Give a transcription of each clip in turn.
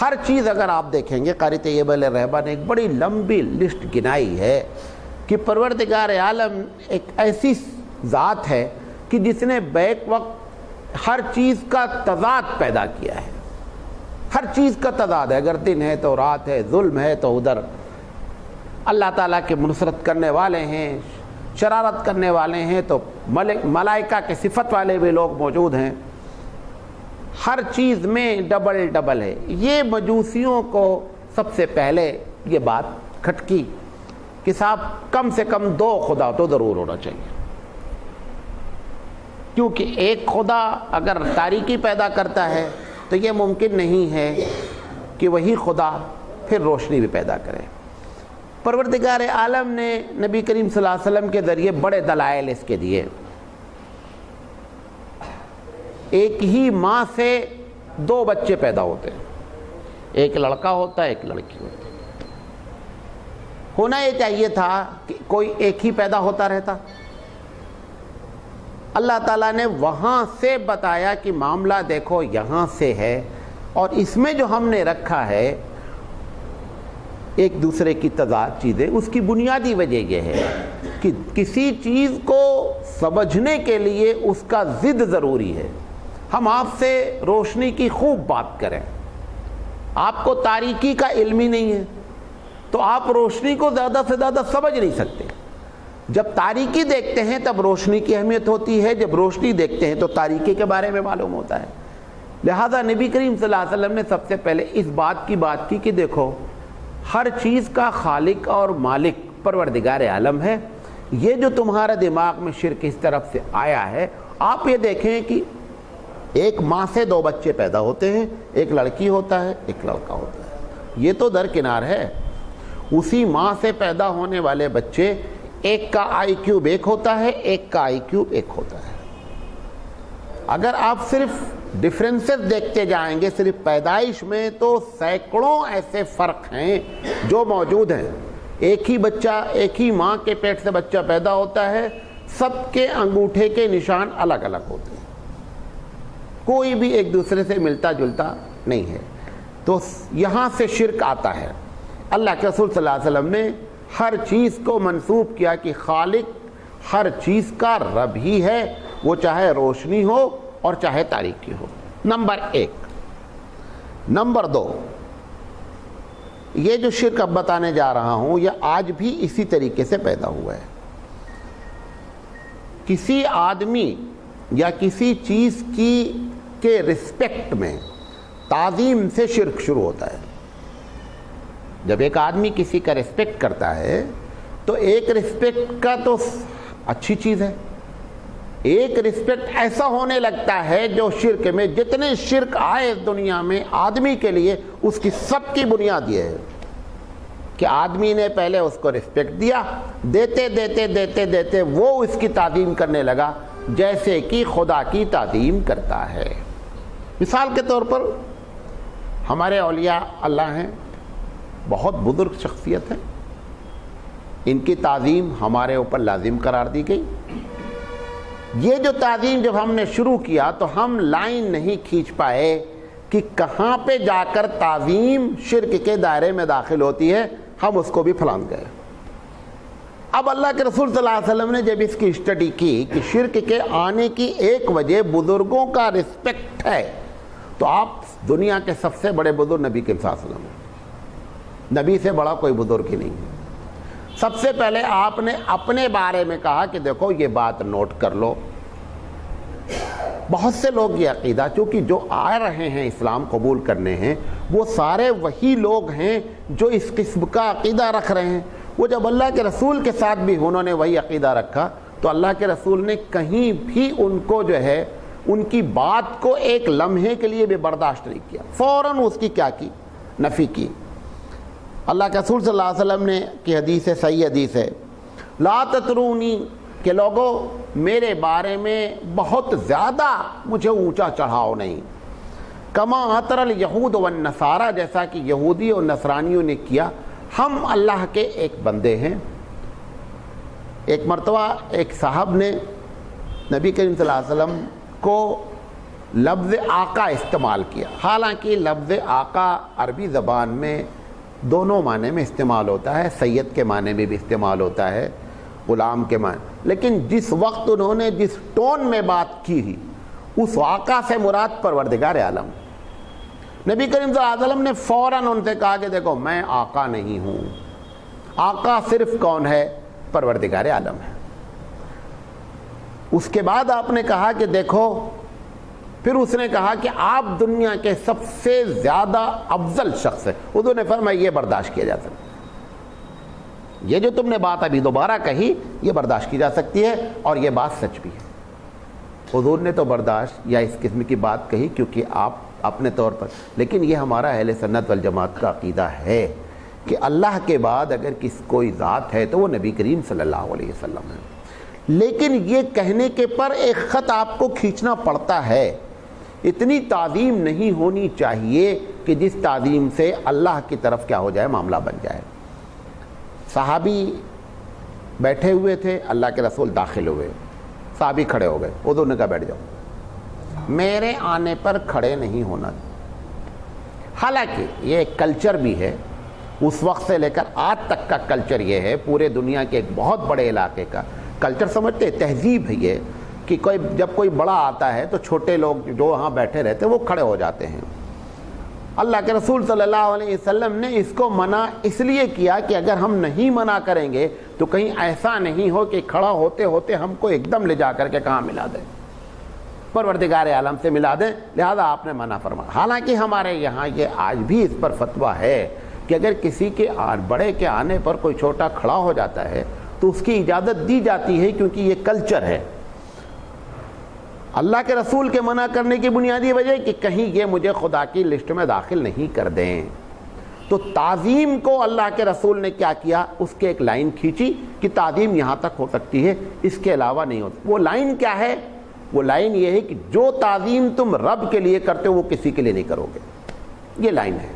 ہر چیز اگر آپ دیکھیں گے، قاری طیب الرحبہ نے ایک بڑی لمبی لسٹ گنائی ہے کہ پروردگار عالم ایک ایسی ذات ہے کہ جس نے بیک وقت ہر چیز کا تضاد پیدا کیا ہے. ہر چیز کا تضاد ہے، اگر دن ہے تو رات ہے، ظلم ہے تو ادھر اللہ تعالیٰ کے منصرت کرنے والے ہیں، شرارت کرنے والے ہیں تو ملائکہ کے صفت والے بھی لوگ موجود ہیں. ہر چیز میں ڈبل ڈبل ہے. یہ مجوسیوں کو سب سے پہلے یہ بات کھٹکی کہ صاحب کم سے کم 2 خدا تو ضرور ہونا چاہیے، کیونکہ ایک خدا اگر تاریکی پیدا کرتا ہے تو یہ ممکن نہیں ہے کہ وہی خدا پھر روشنی بھی پیدا کرے. پروردگار عالم نے نبی کریم صلی اللہ علیہ وسلم کے ذریعے بڑے دلائل اس کے دیے. ایک ہی ماں سے 2 بچے پیدا ہوتے ہیں، ایک لڑکا ہوتا ہے ایک لڑکی ہوتی ہے. ہونا یہ چاہیے تھا کہ کوئی ایک ہی پیدا ہوتا رہتا. اللہ تعالیٰ نے وہاں سے بتایا کہ معاملہ دیکھو یہاں سے ہے، اور اس میں جو ہم نے رکھا ہے ایک دوسرے کی تضاد چیزیں، اس کی بنیادی وجہ یہ ہے کہ کسی چیز کو سمجھنے کے لیے اس کا ضد ضروری ہے. ہم آپ سے روشنی کی خوب بات کریں، آپ کو تاریکی کا علم ہی نہیں ہے تو آپ روشنی کو زیادہ سے زیادہ سمجھ نہیں سکتے. جب تاریکی دیکھتے ہیں تب روشنی کی اہمیت ہوتی ہے، جب روشنی دیکھتے ہیں تو تاریکی کے بارے میں معلوم ہوتا ہے. لہذا نبی کریم صلی اللہ علیہ وسلم نے سب سے پہلے اس بات کی کہ دیکھو ہر چیز کا خالق اور مالک پروردگار عالم ہے. یہ جو تمہارا دماغ میں شرک اس طرف سے آیا ہے، آپ یہ دیکھیں کہ ایک ماں سے 2 بچے پیدا ہوتے ہیں، ایک لڑکی ہوتا ہے ایک لڑکا ہوتا ہے. یہ تو درکنار ہے، اسی ماں سے پیدا ہونے والے بچے ایک کا آئی کیوب 1 ہوتا ہے، ایک کا آئی کیوب 1 ہوتا ہے. اگر آپ صرف ڈفرینسز دیکھتے جائیں گے صرف پیدائش میں تو سینکڑوں ایسے فرق ہیں جو موجود ہیں. ایک ہی بچہ ایک ہی ماں کے پیٹ سے بچہ پیدا ہوتا ہے، سب کے انگوٹھے کے نشان الگ الگ ہوتے ہیں، کوئی بھی ایک دوسرے سے ملتا جلتا نہیں ہے. تو یہاں سے شرک آتا ہے. اللہ کے رسول صلی اللہ علیہ وسلم نے ہر چیز کو منسوب کیا کہ خالق ہر چیز کا رب ہی ہے، وہ چاہے روشنی ہو اور چاہے تاریکی ہو. نمبر 1. نمبر 2، یہ جو شرک اب بتانے جا رہا ہوں یہ آج بھی اسی طریقے سے پیدا ہوا ہے. کسی آدمی یا کسی چیز کے رسپیکٹ میں تعظیم سے شرک شروع ہوتا ہے. جب ایک آدمی کسی کا رسپیکٹ کرتا ہے تو ایک رسپیکٹ کا تو اچھی چیز ہے، ایک رسپیکٹ ایسا ہونے لگتا ہے جو شرک میں جتنے شرک آئے دنیا میں آدمی کے لیے اس کی سب کی بنیاد یہ ہے کہ آدمی نے پہلے اس کو رسپیکٹ دیا، دیتے دیتے دیتے دیتے وہ اس کی تعظیم کرنے لگا جیسے کہ خدا کی تعظیم کرتا ہے. مثال کے طور پر ہمارے اولیاء اللہ ہیں، بہت بزرگ شخصیت ہے، ان کی تعظیم ہمارے اوپر لازم قرار دی گئی. یہ جو تعظیم جب ہم نے شروع کیا تو ہم لائن نہیں کھینچ پائے کہ کہاں پہ جا کر تعظیم شرک کے دائرے میں داخل ہوتی ہے، ہم اس کو بھی پھلانگ گئے. اب اللہ کے رسول صلی اللہ علیہ وسلم نے جب اس کی اسٹڈی کی کہ شرک کے آنے کی ایک وجہ بزرگوں کا رسپیکٹ ہے، تو آپ دنیا کے سب سے بڑے بزرگ نبی کے صلی اللہ علیہ وسلم ہیں. نبی سے بڑا کوئی بزرگ ہی نہیں ہے. سب سے پہلے آپ نے اپنے بارے میں کہا کہ دیکھو یہ بات نوٹ کر لو. بہت سے لوگ یہ عقیدہ، چونکہ جو آ رہے ہیں اسلام قبول کرنے ہیں وہ سارے وہی لوگ ہیں جو اس قسم کا عقیدہ رکھ رہے ہیں. وہ جب اللہ کے رسول کے ساتھ بھی انہوں نے وہی عقیدہ رکھا تو اللہ کے رسول نے کہیں بھی ان کو جو ہے ان کی بات کو ایک لمحے کے لیے بھی برداشت نہیں کیا، فوراً اس کی کیا کی؟ نفی کی. اللہ کے رسول صلی اللہ علیہ وسلم نے کی حدیث ہے، صحیح حدیث ہے، لا تطرونی، کہ لوگوں میرے بارے میں بہت زیادہ مجھے اونچا چڑھاؤ نہیں. کما اطر الیہود والنصارى، جیسا کہ یہودی اور نصرانیوں نے کیا. ہم اللہ کے ایک بندے ہیں. ایک مرتبہ ایک صاحب نے نبی کریم صلی اللہ علیہ وسلم کو لفظ آقا استعمال کیا، حالانکہ لفظ آقا عربی زبان میں دونوں معنی میں استعمال ہوتا ہے، سید کے معنی میں بھی استعمال ہوتا ہے، غلام کے معنی، لیکن جس وقت انہوں نے جس ٹون میں بات کی اس آقا سے مراد پروردگار عالم۔ نبی کریم صلی اللہ علیہ وسلم نے فوراً ان سے کہا کہ دیکھو میں آقا نہیں ہوں، آقا صرف کون ہے؟ پروردگار عالم ہے۔ اس کے بعد آپ نے کہا کہ دیکھو، پھر اس نے کہا کہ آپ دنیا کے سب سے زیادہ افضل شخص ہیں۔ حضور نے فرمایا یہ برداشت کیا جا سکتا ہے، یہ جو تم نے بات ابھی دوبارہ کہی یہ برداشت کی جا سکتی ہے اور یہ بات سچ بھی ہے۔ حضور نے تو برداشت یا اس قسم کی بات کہی کیونکہ آپ اپنے طور پر، لیکن یہ ہمارا اہل سنت والجماعت کا عقیدہ ہے کہ اللہ کے بعد اگر کوئی ذات ہے تو وہ نبی کریم صلی اللہ علیہ وسلم ہے۔ لیکن یہ کہنے کے پر ایک خط آپ کو کھینچنا پڑتا ہے، اتنی تعظیم نہیں ہونی چاہیے کہ جس تعظیم سے اللہ کی طرف کیا ہو جائے، معاملہ بن جائے۔ صحابی بیٹھے ہوئے تھے، اللہ کے رسول داخل ہوئے، صحابی کھڑے ہو گئے، حضور نے کہا بیٹھ جاؤ، میرے آنے پر کھڑے نہیں ہونا۔ حالانکہ یہ ایک کلچر بھی ہے، اس وقت سے لے کر آج تک کا کلچر یہ ہے، پورے دنیا کے ایک بہت بڑے علاقے کا کلچر سمجھتے، تہذیب ہے یہ کہ جب کوئی بڑا آتا ہے تو چھوٹے لوگ جو وہاں بیٹھے رہتے وہ کھڑے ہو جاتے ہیں۔ اللہ کے رسول صلی اللہ علیہ وسلم نے اس کو منع اس لیے کیا کہ اگر ہم نہیں منع کریں گے تو کہیں ایسا نہیں ہو کہ کھڑا ہوتے ہوتے ہم کو ایک دم لے جا کر کے کہاں ملا دیں، پروردگار عالم سے ملا دیں، لہذا آپ نے منع فرمایا۔ حالانکہ ہمارے یہاں یہ آج بھی اس پر فتویٰ ہے کہ اگر کسی کے بڑے کے آنے پر کوئی چھوٹا کھڑا ہو جاتا ہے تو اس کی اجازت دی جاتی ہے، کیونکہ یہ کلچر ہے۔ اللہ کے رسول کے منع کرنے کی بنیادی وجہ کہ کہیں یہ مجھے خدا کی لسٹ میں داخل نہیں کر دیں۔ تو تعظیم کو اللہ کے رسول نے کیا کیا، اس کے ایک لائن کھینچی کہ تعظیم یہاں تک ہو سکتی ہے، اس کے علاوہ نہیں ہوتی۔ وہ لائن کیا ہے؟ وہ لائن یہ ہے کہ جو تعظیم تم رب کے لیے کرتے ہو وہ کسی کے لیے نہیں کرو گے، یہ لائن ہے۔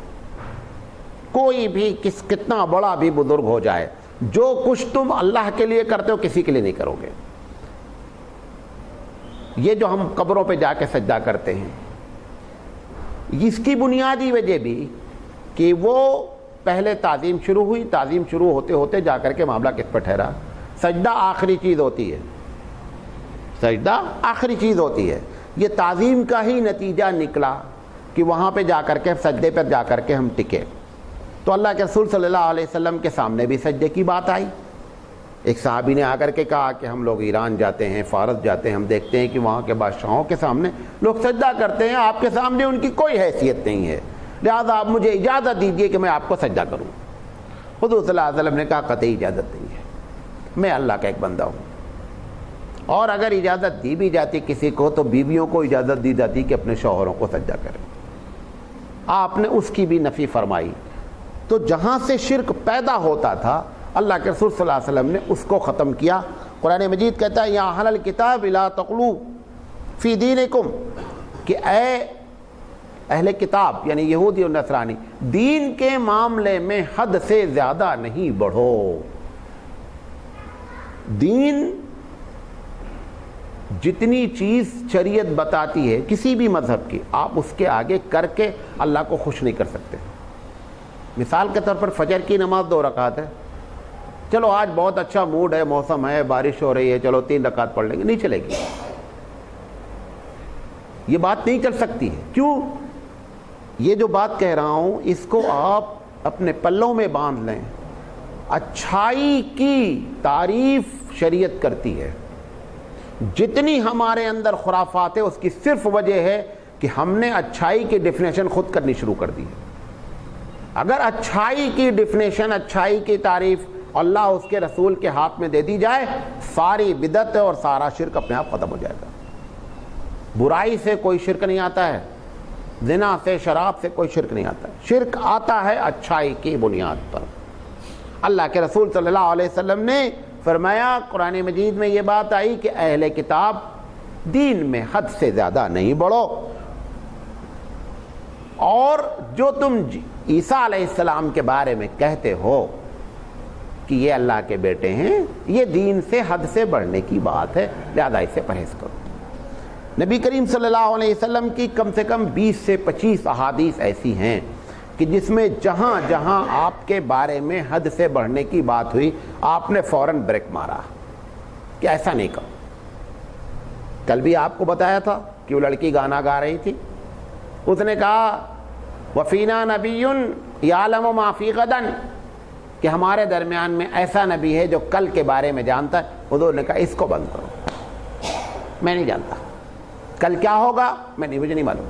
کوئی بھی کتنا بڑا بھی بزرگ ہو جائے، جو کچھ تم اللہ کے لیے کرتے ہو کسی کے لیے نہیں کرو گے۔ یہ جو ہم قبروں پہ جا کے سجدہ کرتے ہیں، اس کی بنیادی وجہ بھی کہ وہ پہلے تعظیم شروع ہوئی، تعظیم شروع ہوتے ہوتے جا کر کے معاملہ کس پر ٹھہرا، سجدہ آخری چیز ہوتی ہے، سجدہ آخری چیز ہوتی ہے۔ یہ تعظیم کا ہی نتیجہ نکلا کہ وہاں پہ جا کر کے سجدے پر جا کر کے ہم ٹکے۔ تو اللہ کے رسول صلی اللہ علیہ وسلم کے سامنے بھی سجدے کی بات آئی۔ ایک صحابی نے آ کر کے کہا کہ ہم لوگ ایران جاتے ہیں، فارس جاتے ہیں، ہم دیکھتے ہیں کہ وہاں کے بادشاہوں کے سامنے لوگ سجدہ کرتے ہیں، آپ کے سامنے ان کی کوئی حیثیت نہیں ہے، لہذا آپ مجھے اجازت دیجئے کہ میں آپ کو سجدہ کروں۔ حضور صلی اللہ علیہ وسلم نے کہا قطعی اجازت نہیں ہے، میں اللہ کا ایک بندہ ہوں، اور اگر اجازت دی بھی جاتی کسی کو تو بیویوں کو اجازت دی جاتی کہ اپنے شوہروں کو سجدہ کریں۔ آپ نے اس کی بھی نفی فرمائی۔ تو جہاں سے شرک پیدا ہوتا تھا اللہ کے رسول صلی اللہ علیہ وسلم نے اس کو ختم کیا۔ قرآن مجید کہتا ہے یا اہل الکتاب لا تغلوا فی دینکم، کہ اے اہل کتاب یعنی یہودی اور نصرانی، دین کے معاملے میں حد سے زیادہ نہیں بڑھو۔ دین جتنی چیز شریعت بتاتی ہے کسی بھی مذہب کی، آپ اس کے آگے کر کے اللہ کو خوش نہیں کر سکتے۔ مثال کے طور پر فجر کی نماز 2 رکعت ہے، چلو آج بہت اچھا موڈ ہے، موسم ہے، بارش ہو رہی ہے، چلو 3 رکعت پڑھ لیں گے، نہیں چلے گی، یہ بات نہیں چل سکتی ہے۔ کیوں؟ یہ جو بات کہہ رہا ہوں اس کو آپ اپنے پلوں میں باندھ لیں۔ اچھائی کی تعریف شریعت کرتی ہے، جتنی ہمارے اندر خرافات ہے اس کی صرف وجہ ہے کہ ہم نے اچھائی کی ڈیفینیشن خود کرنی شروع کر دی ہے۔ اگر اچھائی کی ڈیفینیشن، اچھائی کی تعریف اللہ اس کے رسول کے ہاتھ میں دے دی جائے، ساری بدعت اور سارا شرک اپنے آپ ختم ہو جائے گا۔ برائی سے کوئی شرک نہیں آتا ہے، زنا سے، شراب سے کوئی شرک نہیں آتا ہے، شرک آتا ہے اچھائی کی بنیاد پر۔ اللہ کے رسول صلی اللہ علیہ وسلم نے فرمایا، قرآن مجید میں یہ بات آئی کہ اہل کتاب دین میں حد سے زیادہ نہیں بڑھو، اور جو تم عیسیٰ علیہ السلام کے بارے میں کہتے ہو کہ یہ اللہ کے بیٹے ہیں، یہ دین سے حد سے بڑھنے کی بات ہے، لہذا اس سے پرہیز کرو۔ نبی کریم صلی اللہ علیہ وسلم کی کم سے کم 20 سے 25 احادیث ایسی ہیں کہ جس میں جہاں جہاں آپ کے بارے میں حد سے بڑھنے کی بات ہوئی آپ نے فوراً بریک مارا کہ ایسا نہیں کرو. کل بھی آپ کو بتایا تھا کہ وہ لڑکی گانا گا رہی تھی, اس نے کہا وفینا نبی یعلم ما فی غدن, کہ ہمارے درمیان میں ایسا نبی ہے جو کل کے بارے میں جانتا ہے. حضور نے کہا اس کو بند کرو, میں نہیں جانتا کل کیا ہوگا, مجھے نہیں معلوم.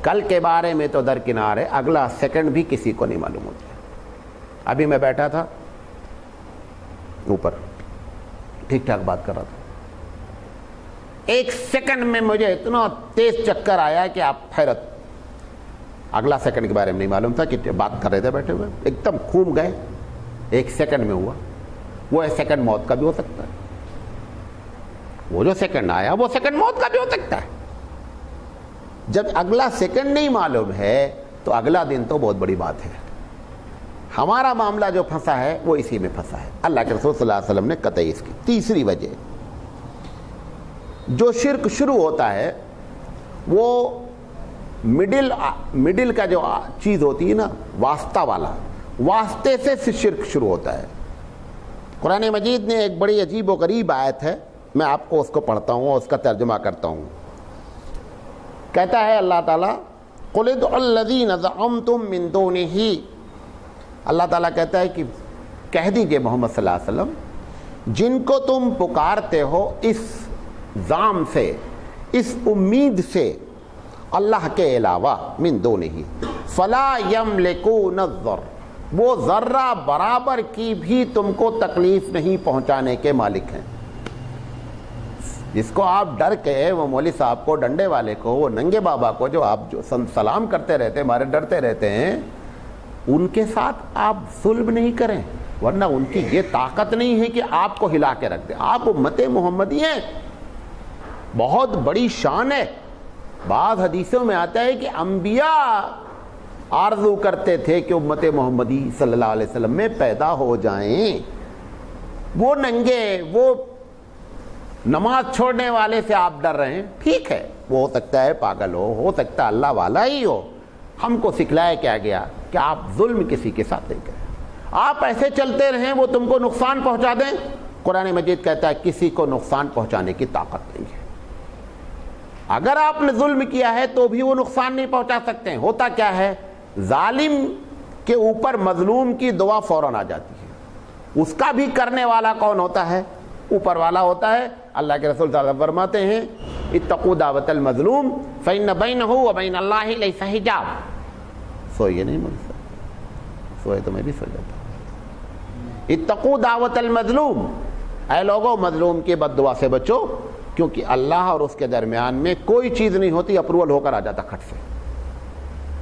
کل کے بارے میں تو درکنار ہے, اگلا سیکنڈ بھی کسی کو نہیں معلوم ہوتا. ابھی میں بیٹھا تھا اوپر ٹھیک ٹھاک بات کر رہا تھا, ایک سیکنڈ میں مجھے اتنا تیز چکر آیا کہ آپ حیرت. اگلا سیکنڈ کے بارے میں نہیں معلوم تھا کہ بات کر رہے تھے بیٹھے ہوئے, ایک دم گھوم گئے, ایک سیکنڈ میں ہوا. وہ سیکنڈ موت کا بھی ہو سکتا ہے, وہ جو سیکنڈ آیا وہ سیکنڈ موت کا بھی ہو سکتا ہے. جب اگلا سیکنڈ نہیں معلوم ہے تو اگلا دن تو بہت بڑی بات ہے. ہمارا معاملہ جو پھنسا ہے وہ اسی میں پھنسا ہے. اللہ کے رسول صلی اللہ علیہ وسلم نے قطعی اس کی. تیسری وجہ, جو شرک شروع ہوتا ہے وہ مڈل کا جو چیز ہوتی ہے نا, واسطہ والا, واسطے سے شرک شروع ہوتا ہے. قرآن مجید نے ایک بڑی عجیب و غریب آیت ہے, میں آپ کو اس کو پڑھتا ہوں اور اس کا ترجمہ کرتا ہوں. کہتا ہے اللہ تعالیٰ قُلِ ادْعُوا الَّذِينَ زَعَمْتُم مِّن دُونِهِ, اللہ تعالیٰ کہتا ہے کہ کہہ دیجئے محمد صلی اللہ علیہ وسلم, جن کو تم پکارتے ہو اس زام سے, اس امید سے اللہ کے علاوہ, من دونہی فلا یملکون الضر, وہ ذرہ برابر کی بھی تم کو تکلیف نہیں پہنچانے کے مالک ہیں. جس کو آپ ڈر کے, وہ مولوی صاحب کو, ڈنڈے والے کو, وہ ننگے بابا کو جو آپ جو سلام کرتے رہتے ہیں, ہمارے ڈرتے رہتے ہیں, ان کے ساتھ آپ ظلم نہیں کریں, ورنہ ان کی یہ طاقت نہیں ہے کہ آپ کو ہلا کے رکھ دیں. آپ امت محمدی ہیں, بہت بڑی شان ہے. بعض حدیثوں میں آتا ہے کہ انبیاء آرزو کرتے تھے کہ امت محمدی صلی اللہ علیہ وسلم میں پیدا ہو جائیں. وہ ننگے, وہ نماز چھوڑنے والے سے آپ ڈر رہے ہیں, ٹھیک ہے, وہ ہو سکتا ہے پاگل ہو سکتا ہے اللہ والا ہی ہو. ہم کو سکھلایا کیا گیا کہ آپ ظلم کسی کے ساتھ نہیں کریں, آپ ایسے چلتے رہیں وہ تم کو نقصان پہنچا دیں. قرآن مجید کہتا ہے کسی کو نقصان پہنچانے کی طاقت نہیں ہے. اگر آپ نے ظلم کیا ہے تو بھی وہ نقصان نہیں پہنچا سکتے ہیں. ہوتا کیا ہے, ظالم کے اوپر مظلوم کی دعا فوراً آ جاتی ہے. اس کا بھی کرنے والا کون ہوتا ہے, اوپر والا ہوتا ہے. اللہ کے رسول صلی اللہ علیہ وسلم فرماتے ہیں اتقوا دعوت المظلوم فإن بینہ وبین اللہ لیس حجاب. سوئیے نہیں مل سکتا, سوئے تو میں بھی سو جاتا ہوں. اتقوا دعوت المظلوم, اے لوگوں مظلوم کی بد دعا سے بچو, کیونکہ اللہ اور اس کے درمیان میں کوئی چیز نہیں ہوتی, اپروول ہو کر آ جاتا کھٹ سے.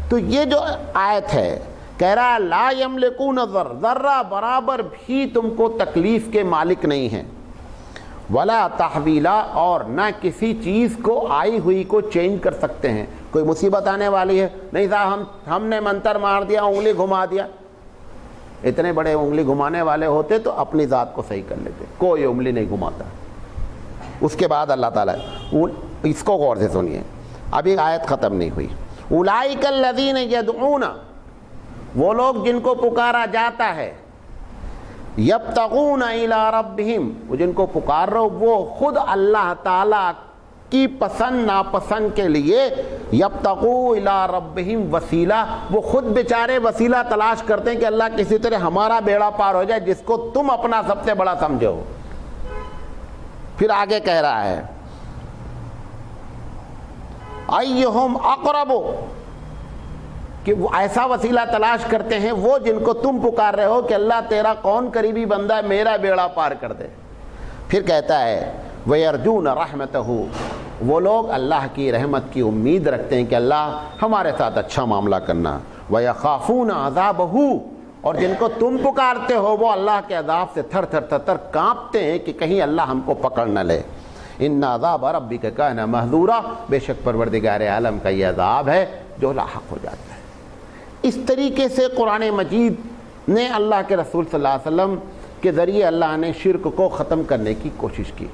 تو یہ جو آیت ہے کہہ رہا لا یملکون الضر, ذرہ برابر بھی تم کو تکلیف کے مالک نہیں ہیں. ولا تحویلا, اور نہ کسی چیز کو آئی ہوئی کو چینج کر سکتے ہیں. کوئی مصیبت آنے والی ہے, نہیں صاحب ہم نے منتر مار دیا, انگلی گھما دیا. اتنے بڑے انگلی گھمانے والے ہوتے تو اپنی ذات کو صحیح کر لیتے, کوئی انگلی نہیں گھماتا. اس کے بعد اللہ تعالیٰ, اس کو غور سے سنیے, ابھی آیت ختم نہیں ہوئی. اولئک الذین یدعون, وہ لوگ جن کو پکارا جاتا ہے, یبتغون الی ربہم, وہ جن کو پکار رہے ہو وہ خود اللہ تعالیٰ کی پسند ناپسند کے لیے, یبتغوا الی ربہم وسیلہ, وہ خود بیچارے وسیلہ تلاش کرتے ہیں کہ اللہ کسی طرح ہمارا بیڑا پار ہو جائے جس کو تم اپنا سب سے بڑا سمجھو. پھر آگے کہہ رہا ہے ایہم اقرب, کہ وہ ایسا وسیلہ تلاش کرتے ہیں وہ جن کو تم پکار رہے ہو کہ اللہ تیرا کون قریبی بندہ ہے, میرا بیڑا پار کر دے. پھر کہتا ہے وَيَرْجُونَ رَحْمَتَهُ, وہ لوگ اللہ کی رحمت کی امید رکھتے ہیں کہ اللہ ہمارے ساتھ اچھا معاملہ کرنا. وَيَخَافُونَ عَذَابَهُ, اور جن کو تم پکارتے ہو وہ اللہ کے عذاب سے تھر تھر تھر تھر کانپتے ہیں کہ کہیں اللہ ہم کو پکڑ نہ لے. ان عذاب ربک کان محذورا, بے شک پروردگار عالم کا یہ عذاب ہے جو لاحق ہو جاتا ہے. اس طریقے سے قرآن مجید نے اللہ کے رسول صلی اللہ علیہ وسلم کے ذریعے اللہ نے شرک کو ختم کرنے کی کوشش کی.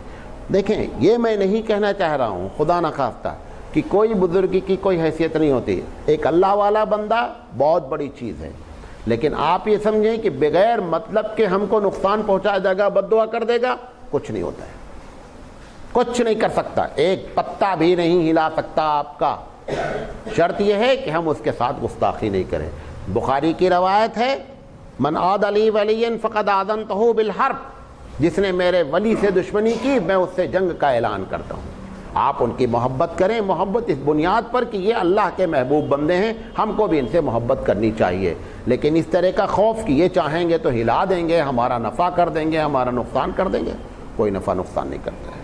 دیکھیں یہ میں نہیں کہنا چاہ رہا ہوں خدا نخواستہ کہ کوئی بزرگی کی کوئی حیثیت نہیں ہوتی، ایک اللہ والا بندہ بہت بڑی چیز ہے، لیکن آپ یہ سمجھیں کہ بغیر مطلب کہ ہم کو نقصان پہنچا جائے گا، بد دعا کر دے گا، کچھ نہیں ہوتا ہے، کچھ نہیں کر سکتا، ایک پتا بھی نہیں ہلا سکتا آپ کا۔ شرط یہ ہے کہ ہم اس کے ساتھ گستاخی نہیں کریں۔ بخاری کی روایت ہے، من عاد علی ولی فقد آذنتہ بالحرب، جس نے میرے ولی سے دشمنی کی میں اس سے جنگ کا اعلان کرتا ہوں۔ آپ ان کی محبت کریں، محبت اس بنیاد پر کہ یہ اللہ کے محبوب بندے ہیں، ہم کو بھی ان سے محبت کرنی چاہیے، لیکن اس طرح کا خوف کہ یہ چاہیں گے تو ہلا دیں گے، ہمارا نفع کر دیں گے، ہمارا نقصان کر دیں گے، کوئی نفع نقصان نہیں کرتا ہے۔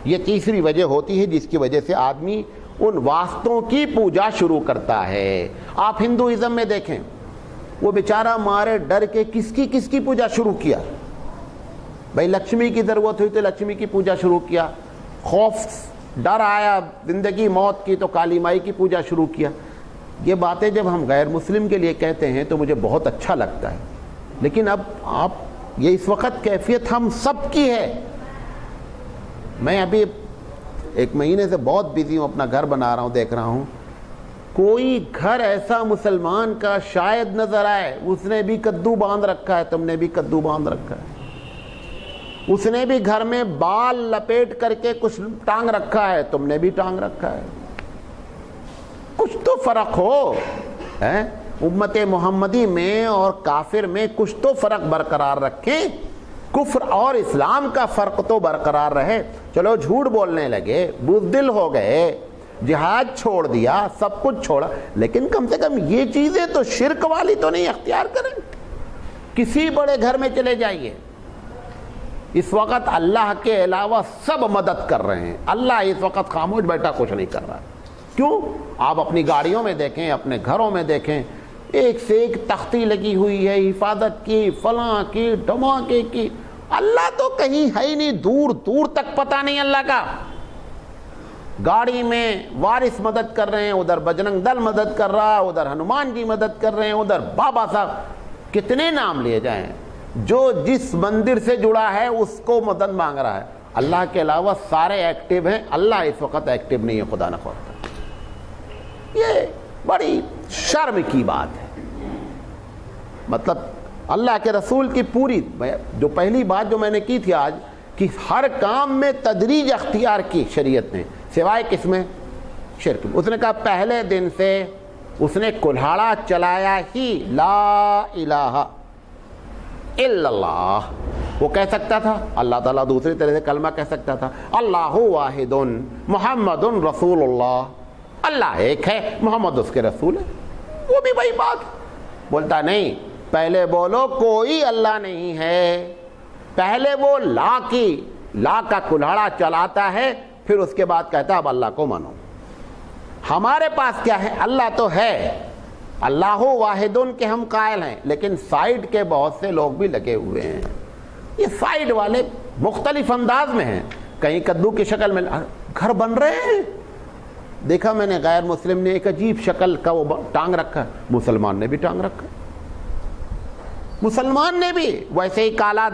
یہ تیسری وجہ ہوتی ہے جس کی وجہ سے آدمی ان واسطوں کی پوجا شروع کرتا ہے۔ آپ ہندوازم میں دیکھیں، وہ بیچارہ مارے ڈر کے کس کی پوجا شروع کیا؟ بھائی لکشمی کی ضرورت ہوئی تو لکشمی کی پوجا شروع کیا، خوف ڈر آیا زندگی موت کی تو کالی مائی کی پوجا شروع کیا۔ یہ باتیں جب ہم غیر مسلم کے لیے کہتے ہیں تو مجھے بہت اچھا لگتا ہے، لیکن اب آپ یہ اس وقت کیفیت ہم سب کی ہے۔ میں ابھی ایک مہینے سے بہت بزی ہوں، اپنا گھر بنا رہا ہوں، دیکھ رہا ہوں کوئی گھر ایسا مسلمان کا شاید نظر آئے اس نے بھی کدو باندھ رکھا ہے، تم نے بھی کدو باندھ رکھا ہے، اس نے بھی گھر میں بال لپیٹ کر کے کچھ ٹانگ رکھا ہے، تم نے بھی ٹانگ رکھا ہے۔ کچھ تو فرق ہو، امت محمدی میں اور کافر میں کچھ تو فرق برقرار رکھیں، کفر اور اسلام کا فرق تو برقرار رہے۔ چلو جھوٹ بولنے لگے، بزدل ہو گئے، جہاد چھوڑ دیا، سب کچھ چھوڑا، لیکن کم سے کم یہ چیزیں تو شرک والی تو نہیں اختیار کریں۔ کسی بڑے گھر میں چلے جائیے، اس وقت اللہ کے علاوہ سب مدد کر رہے ہیں، اللہ اس وقت خاموش بیٹھا کچھ نہیں کر رہا۔ کیوں؟ آپ اپنی گاڑیوں میں دیکھیں، اپنے گھروں میں دیکھیں، ایک سے ایک تختی لگی ہوئی ہے، حفاظت کی، فلاں کی، دھماکے کی۔ اللہ تو کہیں ہے ہی نہیں، دور دور تک پتہ نہیں اللہ کا۔ گاڑی میں وارث مدد کر رہے ہیں، ادھر بجرنگ دل مدد کر رہا ہے، ادھر ہنومان جی مدد کر رہے ہیں، ادھر بابا صاحب، کتنے نام لیے جائیں۔ جو جس مندر سے جڑا ہے اس کو مدد مانگ رہا ہے، اللہ کے علاوہ سارے ایکٹیو ہیں، اللہ اس وقت ایکٹیو نہیں ہے، خدا نہ خواستہ۔ یہ بڑی شرم کی بات ہے۔ مطلب اللہ کے رسول کی پوری جو پہلی بات جو میں نے کی تھی آج، کہ ہر کام میں تدریج اختیار کی شریعت نے، سوائے کس میں؟ شرک میں۔ اس نے کہا پہلے دن سے اس نے کلہاڑا چلایا ہی لا الہ الا اللہ، وہ کہہ سکتا تھا، اللہ تعالیٰ دوسری طرح سے کلمہ کہہ سکتا تھا، اللہ واحد محمد رسول اللہ، اللہ ایک ہے، محمد اس کے رسول ہے، وہ بھی وہی بات بولتا نہیں۔ پہلے بولو کوئی اللہ نہیں ہے، پہلے وہ لا کا کلہاڑا چلاتا ہے، پھر اس کے بعد کہتا اب اللہ کو مانو۔ ہمارے پاس کیا ہے؟ اللہ تو ہے، اللہ واحد کے ہم قائل ہیں، لیکن سائیڈ کے بہت سے لوگ بھی لگے ہوئے ہیں۔ یہ سائیڈ والے مختلف انداز میں ہیں، کہیں کدو کی شکل میں گھر بن رہے ہیں۔ دیکھا میں نے غیر مسلم نے ایک عجیب شکل کا وہ ٹانگ رکھا ہے، مسلمان نے بھی ٹانگ رکھا ہے، مسلمان نے بھی ویسے ہی کالا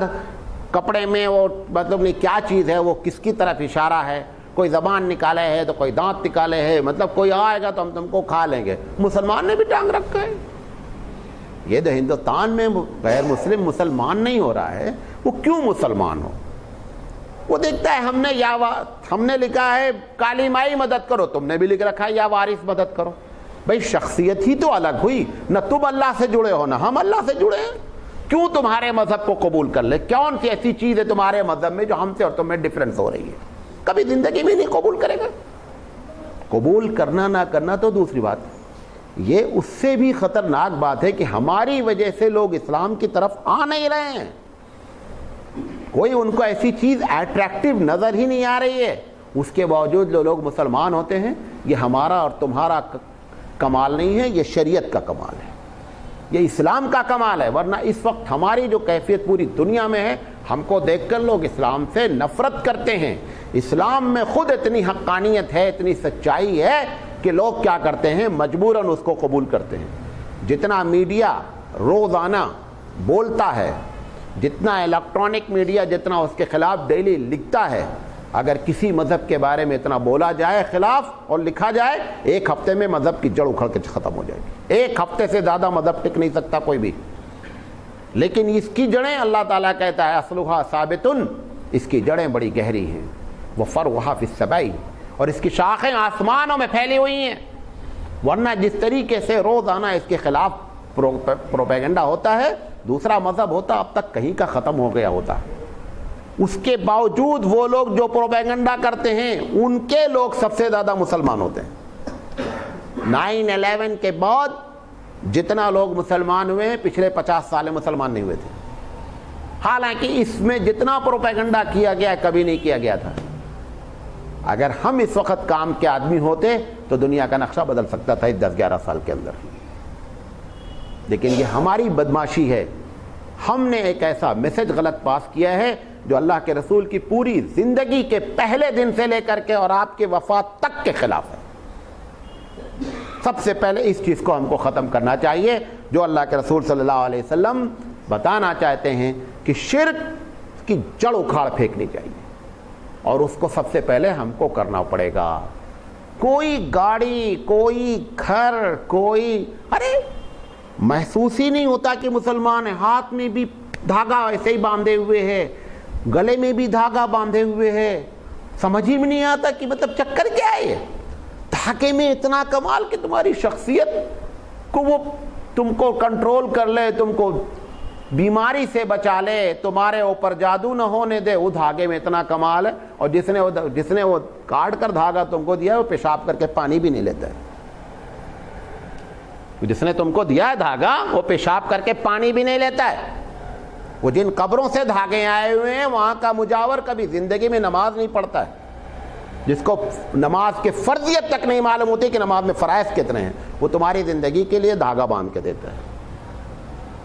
کپڑے میں، وہ مطلب نہیں کیا چیز ہے، وہ کس کی طرف اشارہ ہے، کوئی زبان نکالے ہے تو کوئی دانت نکالے ہے، مطلب کوئی آئے گا تو ہم تم کو کھا لیں گے، مسلمان نے بھی ٹانگ رکھا ہے۔ یہ جو ہندوستان میں غیر مسلم مسلمان نہیں ہو رہا ہے، وہ کیوں مسلمان ہو؟ وہ دیکھتا ہے ہم نے لکھا ہے کالی مائی مدد کرو، تم نے بھی لکھ رکھا ہے یا وارث مدد کرو۔ بھئی شخصیت ہی تو الگ ہوئی، نہ تم اللہ سے جڑے ہو نہ ہم اللہ سے جڑے ہیں، کیوں تمہارے مذہب کو قبول کر لے؟ کون سی ایسی چیز ہے تمہارے مذہب میں جو ہم سے اور تم میں ڈیفرنس ہو رہی ہے؟ کبھی زندگی میں نہیں قبول کرے گا۔ قبول کرنا نہ کرنا تو دوسری بات ہے، یہ اس سے بھی خطرناک بات ہے کہ ہماری وجہ سے لوگ اسلام کی طرف آ نہیں رہے ہیں، کوئی ان کو ایسی چیز اٹریکٹیو نظر ہی نہیں آ رہی ہے، اس کے باوجود جو لوگ مسلمان ہوتے ہیں، یہ ہمارا اور تمہارا کمال نہیں ہے، یہ شریعت کا کمال ہے، یہ اسلام کا کمال ہے۔ ورنہ اس وقت ہماری جو کیفیت پوری دنیا میں ہے، ہم کو دیکھ کر لوگ اسلام سے نفرت کرتے ہیں۔ اسلام میں خود اتنی حقانیت ہے، اتنی سچائی ہے کہ لوگ کیا کرتے ہیں؟ مجبوراً اس کو قبول کرتے ہیں۔ جتنا میڈیا روزانہ بولتا ہے، جتنا الیکٹرانک میڈیا جتنا اس کے خلاف ڈیلی لکھتا ہے، اگر کسی مذہب کے بارے میں اتنا بولا جائے خلاف اور لکھا جائے، ایک ہفتے میں مذہب کی جڑ اکھڑ کے ختم ہو جائے گی. ایک ہفتے سے زیادہ مذہب ٹک نہیں سکتا کوئی بھی. لیکن اس کی جڑیں اللہ تعالیٰ کہتا ہے اصلھا ثابت، اس کی جڑیں بڑی گہری ہیں. وفرعھا فی السماء، اور اس کی شاخیں آسمانوں میں پھیلی ہوئی ہیں. ورنہ جس طریقے سے روزانہ اس کے خلاف پروپیگنڈا ہوتا ہے، دوسرا مذہب ہوتا اب تک کہیں کا ختم ہو گیا ہوتا. اس کے باوجود وہ لوگ جو پروپیگنڈا کرتے ہیں ان کے لوگ سب سے زیادہ مسلمان ہوتے ہیں. 9/11 کے بعد جتنا لوگ مسلمان ہوئے ہیں پچھلے 50 سال میں مسلمان نہیں ہوئے تھے. حالانکہ اس میں جتنا پروپیگنڈا کیا گیا کبھی نہیں کیا گیا تھا. اگر ہم اس وقت کام کے آدمی ہوتے تو دنیا کا نقشہ بدل سکتا تھا 10-11 سال کے اندر. لیکن یہ ہماری بدماشی ہے. ہم نے ایک ایسا میسج غلط پاس کیا ہے جو اللہ کے رسول کی پوری زندگی کے پہلے دن سے لے کر کے اور آپ کے وفات تک کے خلاف ہے. سب سے پہلے اس چیز کو ہم کو ختم کرنا چاہیے جو اللہ کے رسول صلی اللہ علیہ وسلم بتانا چاہتے ہیں کہ شرک کی جڑ اکھاڑ پھینکنی چاہیے، اور اس کو سب سے پہلے ہم کو کرنا پڑے گا. کوئی گاڑی، کوئی گھر، کوئی محسوس ہی نہیں ہوتا کہ مسلمان ہے. ہاتھ میں بھی دھاگا ایسے ہی باندھے ہوئے ہے، گلے میں بھی دھاگا باندھے ہوئے ہے. سمجھ ہی میں نہیں آتا کہ مطلب چکر کیا ہے. دھاگے میں اتنا کمال کہ تمہاری شخصیت کو وہ تم کو کنٹرول کر لے، تم کو بیماری سے بچا لے، تمہارے اوپر جادو نہ ہونے دے. وہ دھاگے میں اتنا کمال ہے. اور جس نے وہ کاٹ کر دھاگا تم کو دیا ہے وہ پیشاب کر کے پانی بھی نہیں لیتا ہے. جس نے تم کو دیا ہے دھاگا وہ پیشاب کر کے پانی بھی نہیں لیتا ہے. وہ جن قبروں سے دھاگے آئے ہوئے ہیں وہاں کا مجاور کبھی زندگی میں نماز نہیں پڑھتا ہے. جس کو نماز کے فرضیت تک نہیں معلوم ہوتی کہ نماز میں فرائض کتنے ہیں، وہ تمہاری زندگی کے لیے دھاگا باندھ کے دیتا ہے.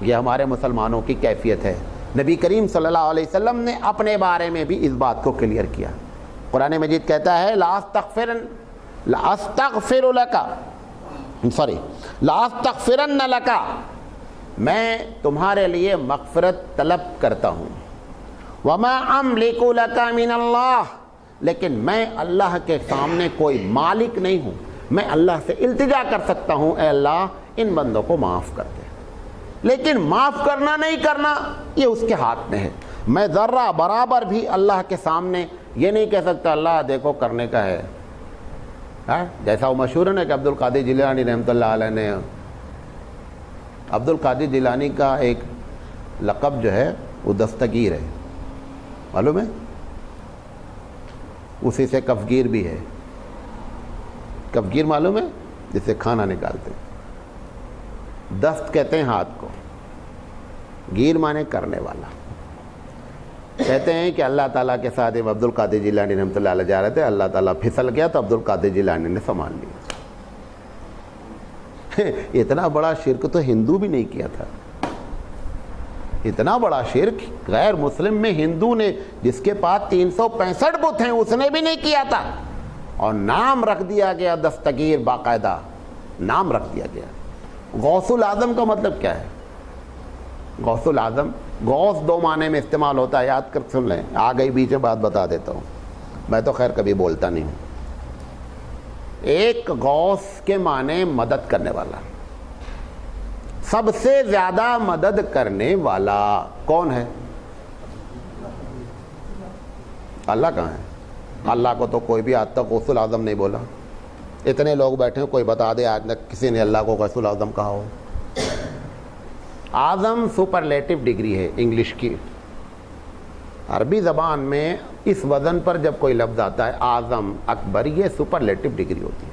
یہ ہمارے مسلمانوں کی کیفیت ہے. نبی کریم صلی اللہ علیہ وسلم نے اپنے بارے میں بھی اس بات کو کلیئر کیا. قرآن مجید کہتا ہے لا استغفرن لک، میں تمہارے لیے مغفرت طلب کرتا ہوں. وما املک لک من اللہ، لیکن میں اللہ کے سامنے کوئی مالک نہیں ہوں. میں اللہ سے التجا کر سکتا ہوں اے اللہ ان بندوں کو معاف کر دے، لیکن معاف کرنا نہیں کرنا یہ اس کے ہاتھ میں ہے. میں ذرہ برابر بھی اللہ کے سامنے یہ نہیں کہہ سکتا اللہ دیکھو کرنے کا ہے. جیسا وہ مشہور ہے نا کہ عبد القادر جیلانی رحمۃ اللہ علیہ نے، عبد القادر جیلانی کا ایک لقب جو ہے وہ دستگیر ہے، معلوم ہے؟ اسی سے کفگیر بھی ہے. کفگیر معلوم ہے؟ جس سے کھانا نکالتے ہیں. دست کہتے ہیں ہاتھ کو، گیر مانے کرنے والا. کہتے ہیں کہ اللہ تعالیٰ کے ساتھ عبد القادر جیلانی رحمۃ اللہ علیہ جا رہے تھے، اللہ تعالیٰ پھسل گیا تو عبد القادر جیلانی نے سنبھال لیا. اتنا بڑا شرک تو ہندو بھی نہیں کیا تھا. اتنا بڑا شرک غیر مسلم میں ہندو نے، جس کے پاس 365 بت ہیں، اس نے بھی نہیں کیا تھا. اور نام رکھ دیا گیا دستگیر، باقاعدہ نام رکھ دیا گیا. غوث الاعظم کا مطلب کیا ہے؟ غوث الاعظم، غوث 2 معنی میں استعمال ہوتا ہے، یاد کر سن لیں. آ گئی بیچ میں بات بتا دیتا ہوں، میں تو خیر کبھی بولتا نہیں ہوں. ایک غوث کے معنی مدد کرنے والا، سب سے زیادہ مدد کرنے والا کون ہے؟ اللہ کہاں ہے؟ اللہ کو تو کوئی بھی آج تک غوث الاعظم نہیں بولا. اتنے لوگ بیٹھے ہیں، کوئی بتا دے آج تک کسی نے اللہ کو غوث الاعظم کہا ہو. اعظم سپرلیٹو ڈگری ہے انگلش کی. عربی زبان میں اس وزن پر جب کوئی لفظ آتا ہے اعظم، اکبر، یہ سپرلیٹو ڈگری ہوتی ہے.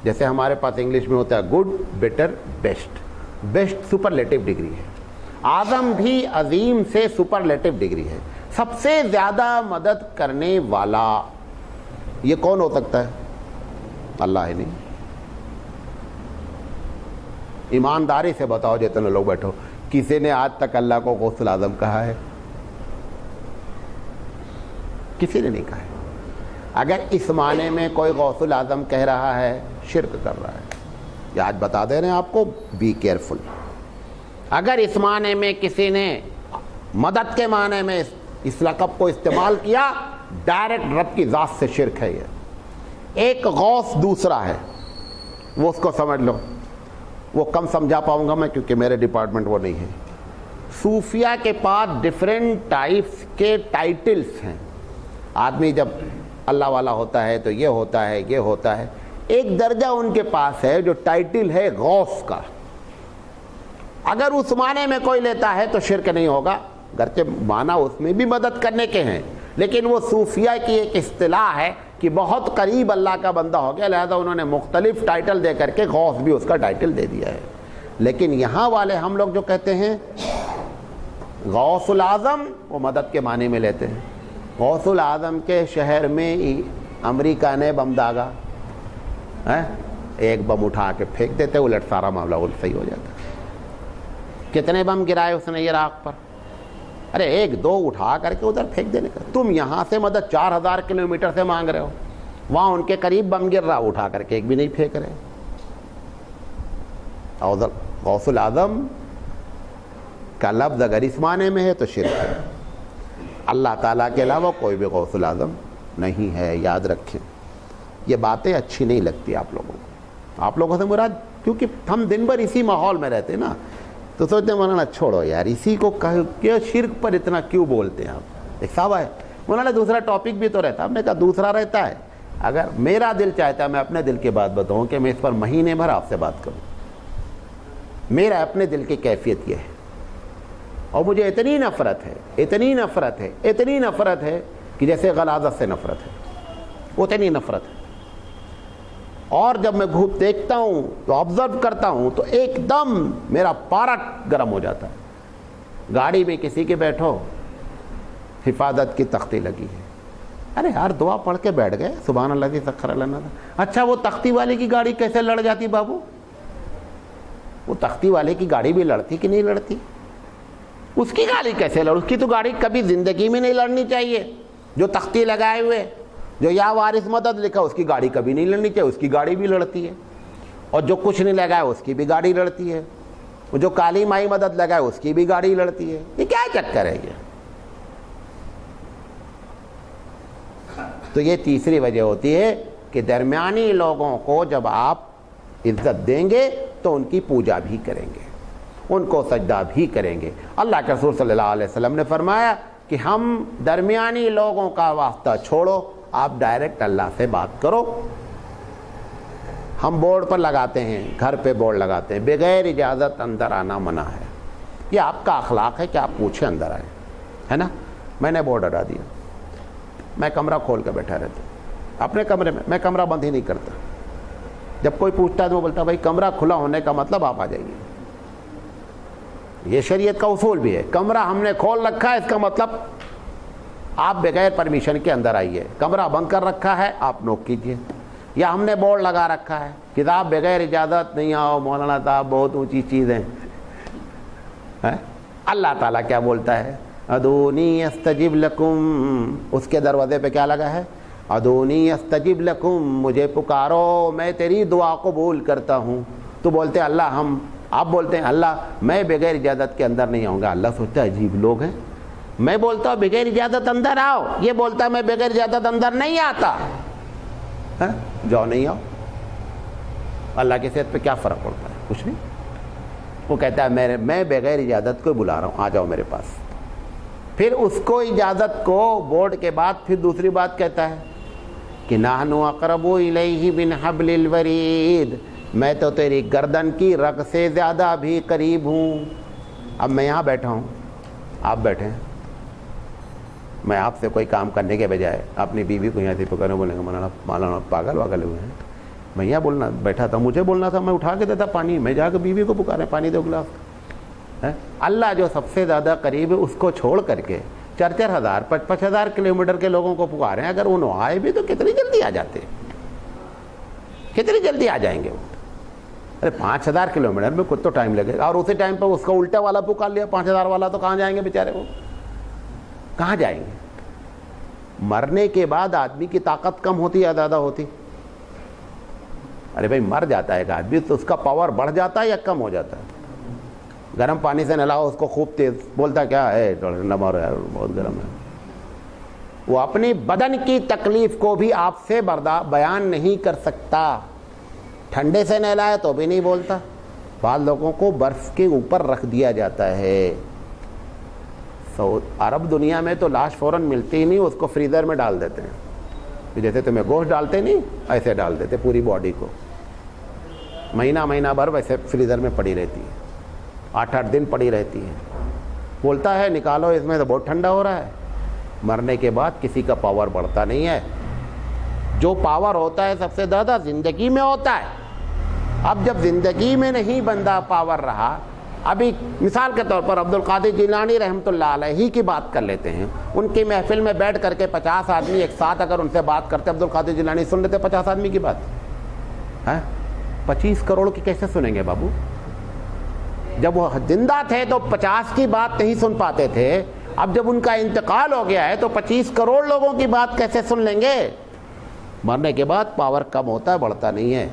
جیسے ہمارے پاس انگلش میں ہوتا ہے good, better, best. Best superlative degree ہے. اعظم بھی عظیم سے سپرلیٹو ڈگری ہے. سب سے زیادہ مدد کرنے والا یہ کون ہو سکتا ہے؟ اللہ ہی نہیں. ایمانداری سے بتاؤ جتنے لوگ بیٹھو، کسی نے آج تک اللہ کو غوث الاعظم کہا ہے؟ کسی نے نہیں کہا ہے. اگر اس معنی میں کوئی غوث الاعظم کہہ رہا ہے شرک کر رہا ہے. یہ آج بتا دے رہے ہیں آپ کو، بی کیئرفل. اگر اس معنی میں کسی نے مدد کے معنی میں اس لقب کو استعمال کیا ڈائریکٹ رب کی ذات سے شرک ہے یہ۔ ایک غوث دوسرا ہے، وہ اس کو سمجھ لو، وہ کم سمجھا پاؤں گا میں کیونکہ میرے ڈپارٹمنٹ وہ نہیں ہے۔ صوفیہ کے پاس ڈیفرنٹ ٹائپس کے ٹائٹلز ہیں۔ آدمی جب اللہ والا ہوتا ہے تو یہ ہوتا ہے، یہ ہوتا ہے۔ ایک درجہ ان کے پاس ہے جو ٹائٹل ہے غوث کا۔ اگر اس معنی میں کوئی لیتا ہے تو شرک نہیں ہوگا، گرچہ معنی اس میں بھی مدد کرنے کے ہیں، لیکن وہ صوفیہ کی ایک اصطلاح ہے کہ بہت قریب اللہ کا بندہ ہو گیا، لہذا انہوں نے مختلف ٹائٹل دے کر کے غوث بھی اس کا ٹائٹل دے دیا ہے۔ لیکن یہاں والے ہم لوگ جو کہتے ہیں غوث العظم، وہ مدد کے معنی میں لیتے ہیں۔ غوث العظم کے شہر میں امریکہ نے بم داغا، ایک بم اٹھا کے پھینک دیتے، الٹ سارا معاملہ الٹ صحیح ہو جاتا۔ کتنے بم گرائے اس نے عراق پر؟ ارے ایک دو اٹھا کر کے ادھر پھینک دینے کا۔ تم یہاں سے مدد 4000 کلومیٹر سے مانگ رہے ہو، وہاں ان کے قریب بم گر رہا، اٹھا کر کے ایک بھی نہیں پھینک رہے۔ غوث العظم کا لفظ اگر اس معنی میں ہے تو شرک ہے۔ اللہ تعالیٰ کے علاوہ کوئی بھی غوث العظم نہیں ہے، یاد رکھیں۔ یہ باتیں اچھی نہیں لگتی آپ لوگوں کو، آپ لوگوں سے مراد، کیونکہ ہم دن بھر اسی ماحول میں رہتے نا، تو سوچتے ہیں مولانا چھوڑو یار، اسی کو کیا شرک پر اتنا کیوں بولتے ہیں آپ؟ ایک صاحب ہے مولانا دوسرا ٹاپک بھی تو رہتا، ہم نے کہا دوسرا رہتا ہے، اگر میرا دل چاہتا ہے میں اپنے دل کی بات بتاؤں کہ میں اس پر مہینے بھر آپ سے بات کروں، میرا اپنے دل کی کیفیت یہ ہے، اور مجھے اتنی نفرت ہے، اتنی نفرت ہے، اتنی نفرت ہے کہ جیسے غلاظت سے نفرت ہے، اتنی نفرت ہے۔ اور جب میں گھوپ دیکھتا ہوں تو آبزرو کرتا ہوں تو ایک دم میرا پارا گرم ہو جاتا ہے۔ گاڑی میں کسی کے بیٹھو، حفاظت کی تختی لگی ہے، ارے یار دعا پڑھ کے بیٹھ گئے، سبحان اللہ کی سخر لنا تھا، اچھا وہ تختی والے کی گاڑی کیسے لڑ جاتی بابو؟ وہ تختی والے کی گاڑی بھی لڑتی کہ نہیں لڑتی؟ اس کی گاڑی کیسے لڑ؟ اس کی تو گاڑی کبھی زندگی میں نہیں لڑنی چاہیے۔ جو تختی لگائے ہوئے، جو یا وارث مدد لکھا، اس کی گاڑی کبھی نہیں لڑنی چاہیے، اس کی گاڑی بھی لڑتی ہے۔ اور جو کچھ نہیں لگائے اس کی بھی گاڑی لڑتی ہے، جو کالی مائی مدد لگائے اس کی بھی گاڑی لڑتی ہے۔ یہ کیا چکر ہے یہ؟ تو یہ تیسری وجہ ہوتی ہے کہ درمیانی لوگوں کو جب آپ عزت دیں گے تو ان کی پوجا بھی کریں گے، ان کو سجدہ بھی کریں گے۔ اللہ کے رسول صلی اللہ علیہ وسلم نے فرمایا کہ ہم درمیانی لوگوں کا واسطہ چھوڑو، آپ ڈائریکٹ اللہ سے بات کرو۔ ہم بورڈ پر لگاتے ہیں، گھر پہ بورڈ لگاتے ہیں بغیر اجازت اندر آنا منع ہے، یہ آپ کا اخلاق ہے کہ آپ پوچھیں اندر آئیں، ہے نا؟ میں نے بورڈ ہٹا دیا، میں کمرہ کھول کے بیٹھا رہتا ہوں اپنے کمرے میں کمرہ بند ہی نہیں کرتا۔ جب کوئی پوچھتا ہے تو وہ بولتا ہے بھائی کمرہ کھلا ہونے کا مطلب آپ آ جائیے، یہ شریعت کا اصول بھی ہے۔ کمرہ ہم نے کھول رکھا ہے، اس کا مطلب آپ بغیر پرمیشن کے اندر آئیے، کمرہ بند کر رکھا ہے آپ نوک کیجئے، یا ہم نے بورڈ لگا رکھا ہے کتاب بغیر اجازت نہیں آؤ، مولانا صاحب بہت اونچی چیز ہے۔ اللہ تعالیٰ کیا بولتا ہے؟ ادونی استجب لکم، اس کے دروازے پہ کیا لگا ہے؟ ادونی استجب لکم، مجھے پکارو میں تیری دعا قبول کرتا ہوں۔ تو بولتے ہیں اللہ آپ بولتے ہیں اللہ میں بغیر اجازت کے اندر نہیں آؤں گا۔ اللہ سوچتا ہے عجیب لوگ ہیں، میں بولتا ہوں بغیر اجازت اندر آؤ، یہ بولتا ہے میں بغیر اجازت اندر نہیں آتا۔ جاؤ نہیں آؤ، اللہ کی صحت پہ کیا فرق پڑتا ہے؟ کچھ نہیں۔ وہ کہتا ہے میں بغیر اجازت کو بلا رہا ہوں، آ جاؤ میرے پاس۔ پھر اس کو اجازت کو بورڈ کے بعد پھر دوسری بات کہتا ہے کہ نحن اقرب الیہ من حبل الورید، میں تو تیری گردن کی رگ سے زیادہ بھی قریب ہوں۔ اب میں یہاں بیٹھا ہوں، آپ بیٹھے ہیں، میں آپ سے کوئی کام کرنے کے بجائے اپنی بیوی کو یہاں سے پکڑنے بولیں گے مولانا پاگل واگل ہوئے ہیں، میں یہاں بولنا بیٹھا تھا، مجھے بولنا تھا، میں اٹھا کے دیتا پانی، میں جا کے بیوی کو پکارے پانی دو گلاس۔ اللہ جو سب سے زیادہ قریب ہے اس کو چھوڑ کر کے 4,000 5,000 کلومیٹر کے لوگوں کو پکارے ہیں، اگر انہوں آئے بھی تو کتنی جلدی آ جاتے، کتنی جلدی آ جائیں گے وہ۔ ارے 5,000 کلومیٹر میں کچھ تو ٹائم لگے گا، اور اسی ٹائم پہ اس کا الٹا والا پکار لیا 5,000 والا، تو کہاں جائیں گے بیچارے؟ وہ کہاں جائیں گے؟ مرنے کے بعد آدمی کی طاقت کم ہوتی یا زیادہ ہوتی؟ ارے بھائی مر جاتا ہے ایک آدمی تو اس کا پاور بڑھ جاتا ہے یا کم ہو جاتا ہے؟ گرم پانی سے نہلاؤ اس کو خوب تیز، بولتا کیا ہے نمر ہے بہت گرم ہے، وہ اپنی بدن کی تکلیف کو بھی آپ سے بیان نہیں کر سکتا. ٹھنڈے سے نہلائے تو بھی نہیں بولتا. بعض لوگوں کو برف کے اوپر رکھ دیا جاتا ہے. عرب دنیا میں تو لاش فوراً ملتی ہی نہیں, اس کو فریزر میں ڈال دیتے ہیں. جیسے تمہیں گوشت ڈالتے نہیں, ایسے ڈال دیتے پوری باڈی کو. مہینہ بھر ویسے فریزر میں پڑی رہتی ہے, 8 دن پڑی رہتی ہے. بولتا ہے نکالو اس میں تو بہت ٹھنڈا ہو رہا ہے. مرنے کے بعد کسی کا پاور بڑھتا نہیں ہے. جو پاور ہوتا ہے سب سے زیادہ زندگی میں ہوتا ہے. اب جب زندگی میں نہیں بندہ پاور رہا, ابھی مثال کے طور پر عبد القادر جیلانی رحمۃ اللہ علیہ ہی کی بات کر لیتے ہیں. ان کی محفل میں بیٹھ کر کے 50 آدمی ایک ساتھ اگر ان سے بات کرتے, عبد القادر جیلانی سن لیتے 50 آدمی کی بات. 25 کروڑ کی کیسے سنیں گے بابو؟ جب وہ زندہ تھے تو 50 کی بات نہیں سن پاتے تھے. اب جب ان کا انتقال ہو گیا ہے تو 25 کروڑ لوگوں کی بات کیسے سن لیں گے؟ مرنے کے بعد پاور کم ہوتا ہے, بڑھتا نہیں ہے.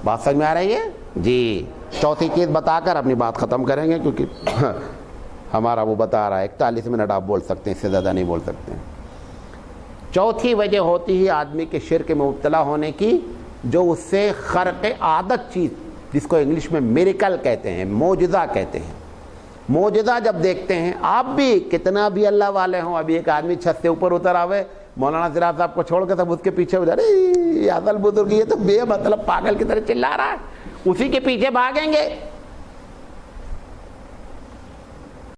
بات سمجھ میں آ رہی ہے جی؟ چوتھی چیز بتا کر اپنی بات ختم کریں گے, کیونکہ ہمارا وہ بتا رہا ہے 41 منٹ آپ بول سکتے ہیں, اس سے زیادہ نہیں بول سکتے. چوتھی وجہ ہوتی ہے آدمی کے شرک میں مبتلا ہونے کی, جو اس سے خرق عادت چیز, جس کو انگلش میں میریکل کہتے ہیں, معجزہ کہتے ہیں. معجزہ جب دیکھتے ہیں, آپ بھی کتنا بھی اللہ والے ہوں, ابھی ایک آدمی چھت سے اوپر اتر آوے, مولانا سراج صاحب کو چھوڑ کے سب اس کے پیچھے ہو جا رہے, اصل بزرگ یہ تو بے مطلب پاگل کی طرح چلا رہا ہے, اسی کے پیچھے بھاگیں گے.